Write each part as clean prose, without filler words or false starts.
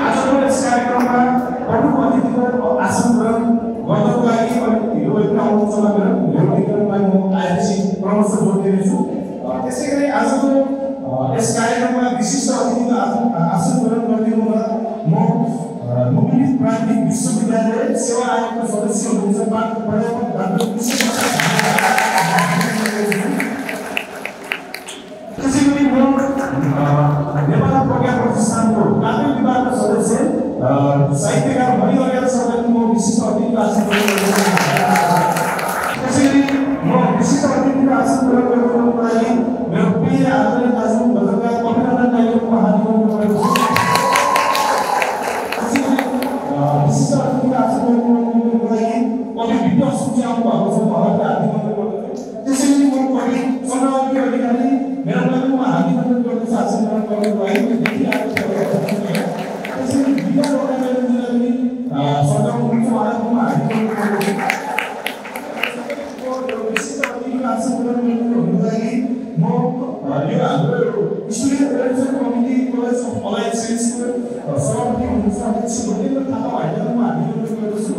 आजको यस कार्यक्रममा प्रमुख अतिथिको आसन ग्रहण गर्नको लागि यो एउटा आउँछ भनेर यो कार्यक्रमलाई म आइएससी प्रमोसन जोड दिनेछु। त्यसैगरी आजको यस कार्यक्रममा विशिष्ट अतिथिको आसन ग्रहण गरिदिनुहुन म मुकुलित प्राविधिक विश्वविद्यालय सेवा आयोगका सदस्य हुनुहुन्छ प्राध्यापक डाक्टर त्यसैगरी म नेपाल प्रज्ञा प्रतिष्ठानको कानुन विभागका सदस्य साहित्यकार मणिअर्घ सरलाई म विशिष्ट अतिथिको आसन ग्रहण त्यसैगरी म विशिष्ट अतिथिको आसन ग्रहण गर्नको लागि मेरो प्रिय आदरणीय दाजु भद्रका कविता नायकको हार्दिक अनुरोध गर्दछु। विशिष्ट अतिथिको आसन ग्रहण गर्नको लागि कवि विद्या सूची आउनु भएको छ उहाँलाई हार्दिक अनुरोध गर्दछु। त्यसैगरी म कवि चन्द्रवती अधिकारी मेरो लागि म हार्दिक अनुरोध गर्दछु आसन ग्रहण गर्नको लागि देखिरहेको छ। त्यसैगरी विद्या लगायतले सजाउनु हुन्छ उहाँलाई म हार्दिक अनुरोध गर्दछु। विशिष्ट अतिथिको आसन ग्रहण गर्नको लागि म यो हाम्रो student welfare committee college of allied साइन्सको सभापति हुनुहुन्छ अध्यक्ष भूपेन्द्र थापा भाइलाई म हार्दिक अनुरोध गर्दछु।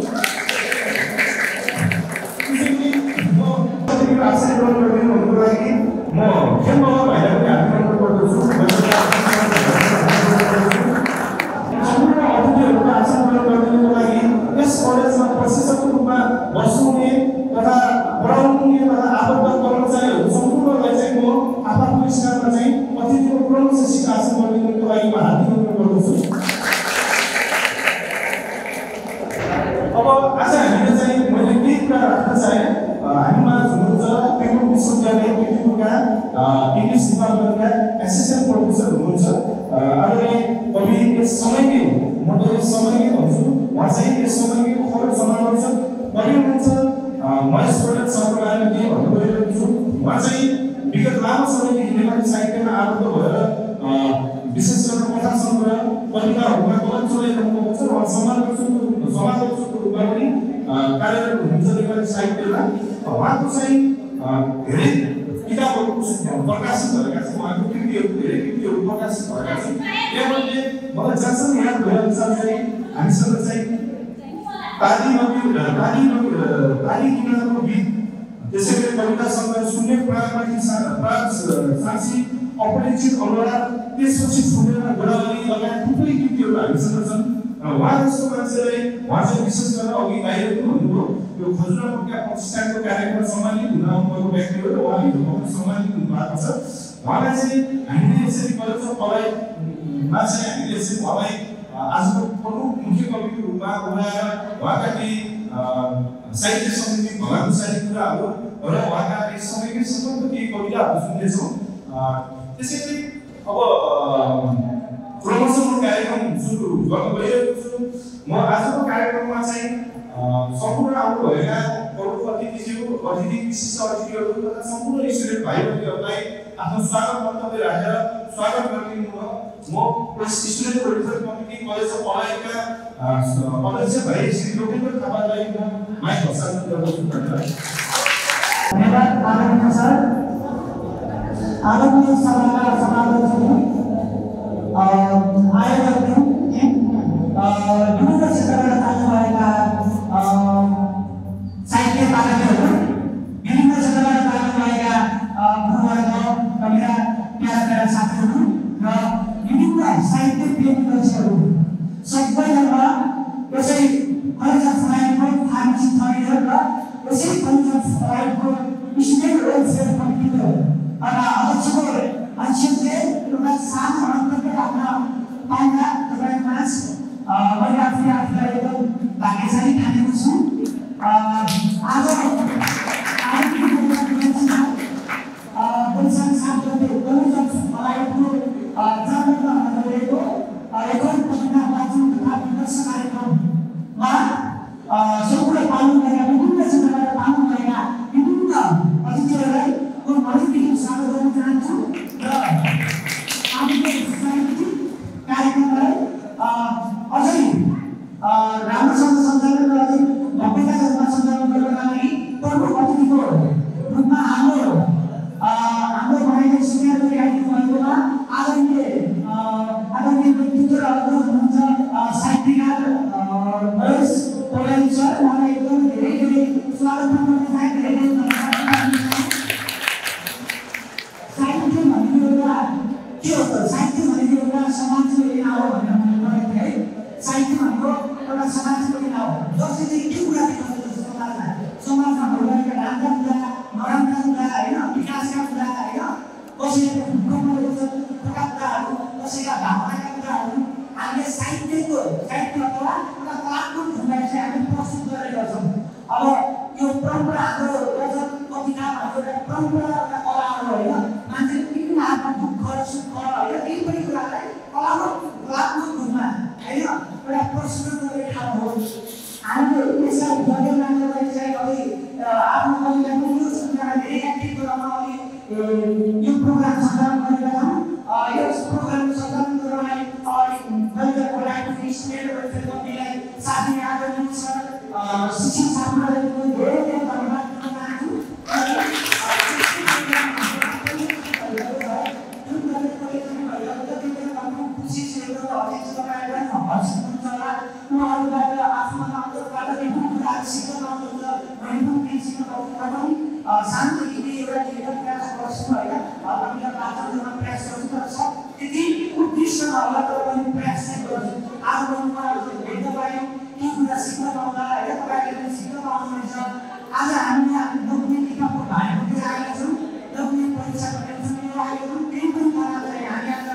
त्यसैगरी म अतिथिको आसन ग्रहण गर्नको लागि म खेमबाबा भाइलाई पनि हार्दिक अनुरोध गर्दछु। सम्पूर्ण अतिथिहरूको आसन ग्रहण गर्नको लागि यस कलेजमा प्रशिक्षकको रूपमा बस्नुहुने तथा पढाउनुहुने तथा आबद्ध कर्मचारीहरू सम्पूर्णलाई चाहिँ म आफ्नो स्थानमा चाहिँ अतिथिको प्रमुख शिक्षक आसन गरिदिनुको लागि म हार्दिक अनुरोध गर्दछु। अब आज हामीले चाहिँ मैले केही कुरा राख्न चाहेँ। हामीमा हुनुहुन्छ पेट्रोल विश्वविद्यालय पेट्रोलका इङ्ग्लिस डिपार्टमेन्टका एसिस्टेन्ट प्रोफेसर हुनुहुन्छ आदरणीय कवि यस समयकै म त यस समयकै भन्छु उहाँ चाहिँ यस समयकै खबर समालोचक कवि हुनुहुन्छ महेश पौडेल सरको बारेमा के भन्नु गइरहेको छु। उहाँ चाहिँ विगत लामो समयदेखि नेपाली साहित्यमा आबद्ध भएर विशेष गरेर कथा सङ्ग्रह कविताहरूमा कलम चलाइरहनु भएको छ। उहाँ समालोचकको रूपमा पनि कार्यरत हुनुहुन्छ नेपाली साहित्यमा। उहाँको चाहिँ धेरै किताबहरू प्रकाशित भएका छन्। उहाँको कृतिहरू धेरै कृतिहरू प्रकाशित भएका छन्। त्यसमध्ये मलाई जहाँसम्म याद भएअनुसार चाहिँ हामीसँग चाहिँ ताली किनारको गीत त्यसैगरी कविता सङ्ग्रह शून्य प्रागमाथि साक्षी अपरिचित अनुहार त्यसपछि फुलेर गोडावली लगायत थुप्रै गीतहरू हामीसँग छन्। उहाँ जस्तो मान्छेले उहाँ चाहिँ विशेष गरेर अघि गाइरहेको हुनुभयो यो खजुरा प्रज्ञा प्रतिष्ठानको कार्यक्रममा सम्मानित हुन आउनुभएको व्यक्ति हो र उहाँले पनि सम्मानित हुनुभएको छ। उहाँलाई चाहिँ हामीले यसरी कलेज अफ अलाइडमा चाहिँ हामीले यसरी उहाँलाई आजको प्रमुख मुख्य कविको रूपमा उहाँका उहाँका केही साहित्य सम्बन्धी भलाकुसारी कुराहरू र उहाँका समयकै सम्बन्ध केही कविताहरू सुन्नेछौँ। त्यसैगरी अब प्रमोसनको कार्यक्रम सुरु गर्न गइरहेको छु। म आजको कार्यक्रममा चाहिँ सम्पूर्ण आउनुभएका प्रमुख अतिथि विशिष्ट अतिथिहरू तथा सम्पूर्ण स्टुडेन्ट भाइ बहिनीहरूलाई आफ्नो स्वागत वक्तव्य राखेर स्वागत गरिदिनु भयो। म student welfare committee college of अलाइडका अध्यक्ष भाइ श्री लोकेन्द्र थापालाई म माइक हस्तान्तरण गर्दछु। धन्यवाद आदरणीय सर। आदरणीय सभाका सभापति आयोजकहरू विभिन्न क्षेत्रबाट तान्नुभएका साहित्य पाठकहरू विभिन्न क्षेत्रबाट तान्नुभएका गुरुवर्ग मेरा प्यारा साथीहरू र विभिन्न साहित्य प्रेमी मान्छेहरू सबैजना यसै कलेज अफ अलाइडको फार्मेसी थर्ड इयर र यसै कलेज अफ अलाइडको स्टुडेन्ट वेलफेयर कमिटीको अध्यक्षको अध्यक्षले एउटा सानो अन्तर्गत राख्न पाउँदा तपाईँमाझ मैले आफूलाई एकदम भाग्यशाली ठानेको छु। आज वैशाख 7 गते कलेज अफ अलाइडको जन्ममा गरिएको रेकर्ड कविता वाचन तथा प्रदर्शन कार्यक्रममा सम्पूर्ण पाल्नुभएका विभिन्न क्षेत्रबाट पाल्नुभएका विभिन्न अतिथिहरूलाई म मनैदेखि स्वागत गर्न चाहन्छु र आजको साहित्यिक कार्यक्रमलाई अझै राम्रोसँग सञ्चालन र अझै भव्यताका रूपमा सञ्चालन गर्नका लागि प्रमुख अतिथिको रूपमा हाम्रो भनाइले स्वीकार गरिराख्नु भएकोमा आदरणीय व्यक्तित्व र के हो त साहित्य भनेको एउटा समाजको लिन हो भनेर मैले भनेको थिएँ है। साहित्य भनेको एउटा समाजको लिन हो जसले चाहिँ के कुरा देखाउँछ समाजमा भइरहेका राम्रा कुरा नराम्रा कुरा होइन विकासका कुरा होइन कसैको दुःखका कुराहरू कसैका भावनाका कुराहरू हामीले साहित्य अथवा एउटा कलात्मक ढङ्गले चाहिँ हामी प्रस्तुत गरेका छौँ। अब यो परम्परा हाम्रो रचना कविता भनेको एउटा परम्परा एउटा कला हो होइन। मान्छेले विभिन्न आफ्नो दुःख सुख होइन केही पनि कुरालाई कलात्मक रूपमा होइन एउटा प्रस्तुत गर्ने ठाउँ हो। हामीले यसलाई बदल मान्नलाई चाहिँ अलि आफ्नो कविताको यो सूचनालाई धेरै एक्टिभ गराउन अलि यो प्रोग्राम सञ्चालन गरेका छौँ। यस प्रोग्रामको सञ्चालन गर्नलाई कविताको लागि स्टेट वेलफेयर कम्पनीलाई साथै आदरणीय सर शिक्षक साथीहरूलाई धेरै धेरै धन्यवाद दिन चाहन्छु। उहाँहरूबाट आफ्नो अन्तर्बाट विभिन्न कुराहरू सिक्न पाउनुहुन्छ पनि सिक्न पाउनुहुन्छ। सानोदेखि एउटा निरन्तर प्रयास गर्छु होइन कविता वाचन गर्न प्रयास गर्छु तर सब त्यति उत्कृष्ट नहोला तर पनि प्रयास चाहिँ गर्छु। आज उहाँहरू भेट्न पायौँ केही कुरा सिक्न पाउँदा होइन तपाईँहरूले सिक्न पाउनुहुन्छ। आज हामीले आफ्नो डकुमेन्टको भाइको आएका छौँ डकुमेन्ट परीक्षाको टेन्सन लिएर आएका छौँ केही पनि नराम्ररी हामी आज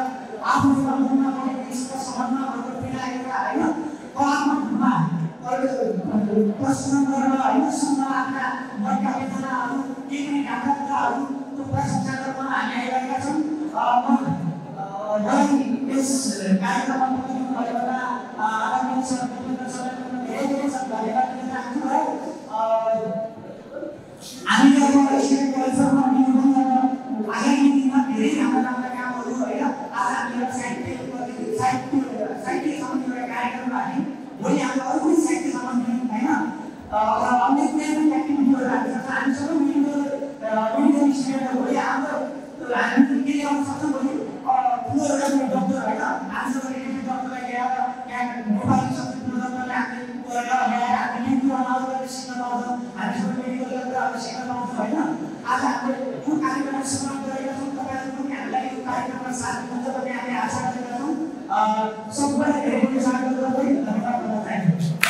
आफ्नो सम्बन्धमा गरेको सम्बन्धमा भएको मिलाएर होइन कलात्मक रूपमा प्रश्न गरेर होइन सुन्न आफ्ना मनका वेदनाहरू केही पनि घाटा कुराहरूको प्रशंसा गर्न हामी आइरहेका छौँ। यस कार्यक्रममा पुग्नु भएकोमा आदरणीय सर धेरै धेरै धन्यवाद दिन चाहन्छु है। हामीले अब स्टेट कल्चरमा आगामी दिनमा धेरै राम्रा कामहरू होइन आज हामीले साहित्य सम्बन्धी एउटा कार्यक्रम राख्यौँ। भोलि हाम्रो अरू पनि साहित्य सम्बन्धी होइन अन्य कुनै पनि एक्टिभिटीहरू राख्न सक्छ। हामी सबै मिलेर स्टुडेन्टहरू भोलि हाम्रो हामी के ल्याउन सक्छौँ भोलि ठुलो एउटा डक्टर होइन हामीसँग रिलेटेड डक्टरलाई ल्याएर यहाँ नेपाली संस्कृतिको डक्टरले हामीले ल्याएर हामी नीति बनाउँदा सिक्न पाउँछौँ। हामी सबै मेडिकलका कुराहरू सिक्न पाउँछौँ होइन। आज हामीले यो कार्यक्रममा समाप्त गरेका छौँ। तपाईँहरू पनि हामीलाई यो कार्यक्रममा साथ दिनुहुन्छ भन्ने हामी आशा गरेका छौँ। सबैलाई धेरै धेरै स्वागत गर्दै धन्यवाद दिन चाहन्छु।